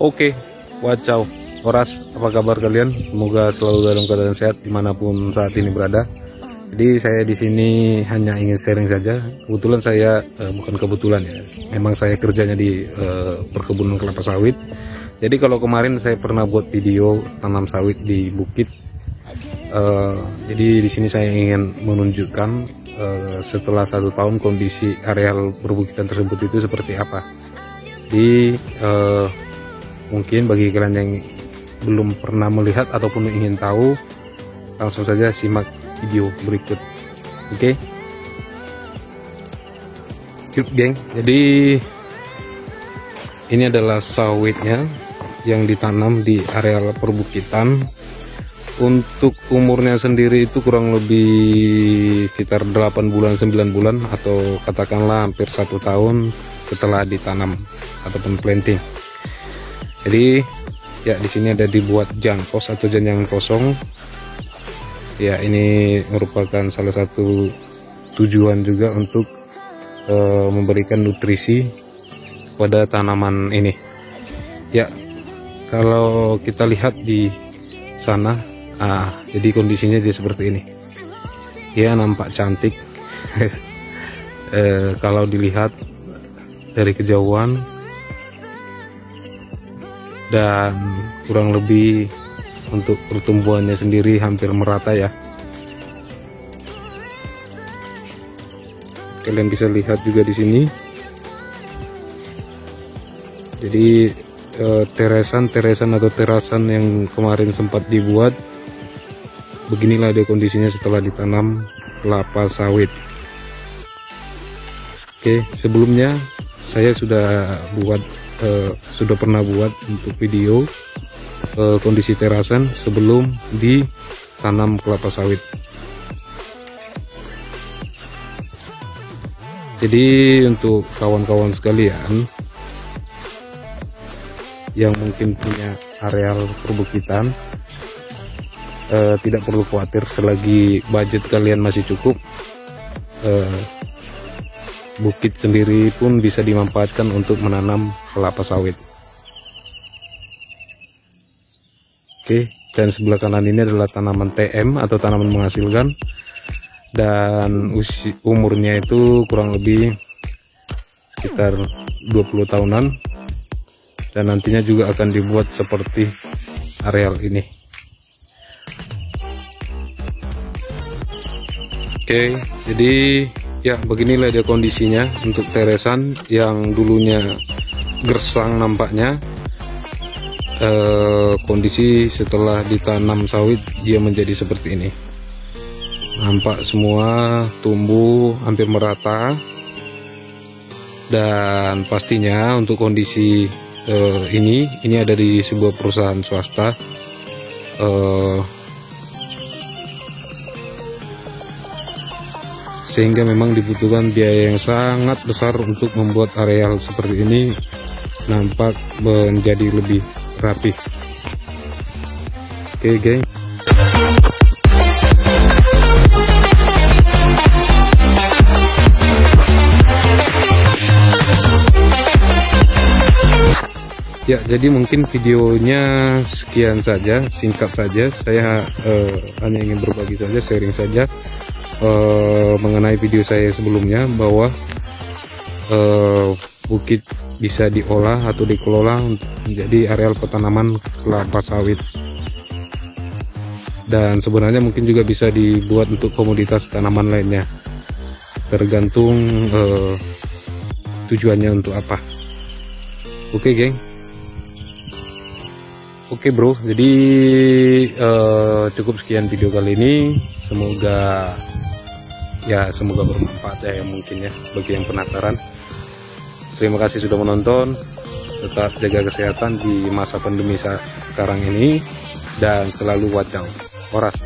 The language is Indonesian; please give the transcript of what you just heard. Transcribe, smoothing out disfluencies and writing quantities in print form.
Oke, wacau, Oras, apa kabar kalian? Semoga selalu dalam keadaan sehat dimanapun saat ini berada. Jadi saya di sini hanya ingin sharing saja. Kebetulan saya bukan kebetulan ya, memang saya kerjanya di perkebunan kelapa sawit. Jadi kalau kemarin saya pernah buat video tanam sawit di bukit. Jadi di sini saya ingin menunjukkan setelah 1 tahun kondisi areal perbukitan tersebut itu seperti apa. Jadi mungkin bagi kalian yang belum pernah melihat ataupun ingin tahu, langsung saja simak video berikut. Oke, yuk geng. Jadi ini adalah sawitnya yang ditanam di areal perbukitan. Untuk umurnya sendiri itu kurang lebih sekitar 8 bulan 9 bulan, atau katakanlah hampir 1 tahun setelah ditanam ataupun planting. Jadi ya di sini ada dibuat jangkos atau janjang kosong. Ya, ini merupakan salah satu tujuan juga untuk memberikan nutrisi pada tanaman ini. Ya, kalau kita lihat di sana, jadi kondisinya dia seperti ini. Ya, nampak cantik. Kalau dilihat dari kejauhan, dan kurang lebih untuk pertumbuhannya sendiri hampir merata ya. Kalian bisa lihat juga di sini. Jadi teresan atau terasan yang kemarin sempat dibuat, beginilah dia kondisinya setelah ditanam kelapa sawit. Oke, sebelumnya saya sudah pernah buat untuk video kondisi terasan sebelum ditanam kelapa sawit. Jadi untuk kawan-kawan sekalian yang mungkin punya areal perbukitan, tidak perlu khawatir selagi budget kalian masih cukup. Bukit sendiri pun bisa dimanfaatkan untuk menanam kelapa sawit. Oke, dan sebelah kanan ini adalah tanaman TM atau tanaman menghasilkan, dan umurnya itu kurang lebih sekitar 20 tahunan, dan nantinya juga akan dibuat seperti areal ini. Oke, jadi ya beginilah dia kondisinya untuk teresan yang dulunya gersang nampaknya. Kondisi setelah ditanam sawit dia menjadi seperti ini. Nampak semua tumbuh hampir merata, dan pastinya untuk kondisi ini ada di sebuah perusahaan swasta. Sehingga memang dibutuhkan biaya yang sangat besar untuk membuat areal seperti ini nampak menjadi lebih rapi. Oke, geng. Ya, jadi mungkin videonya sekian saja, singkat saja. Saya hanya ingin berbagi saja, sharing saja mengenai video saya sebelumnya, bahwa bukit bisa diolah atau dikelola menjadi areal petanaman kelapa sawit, dan sebenarnya mungkin juga bisa dibuat untuk komoditas tanaman lainnya, tergantung tujuannya untuk apa. Oke, geng. Oke, bro, jadi cukup sekian video kali ini. Semoga bermanfaat ya, mungkin ya bagi yang penasaran. Terima kasih sudah menonton. Tetap jaga kesehatan di masa pandemi sekarang ini, dan selalu wacau. Oras.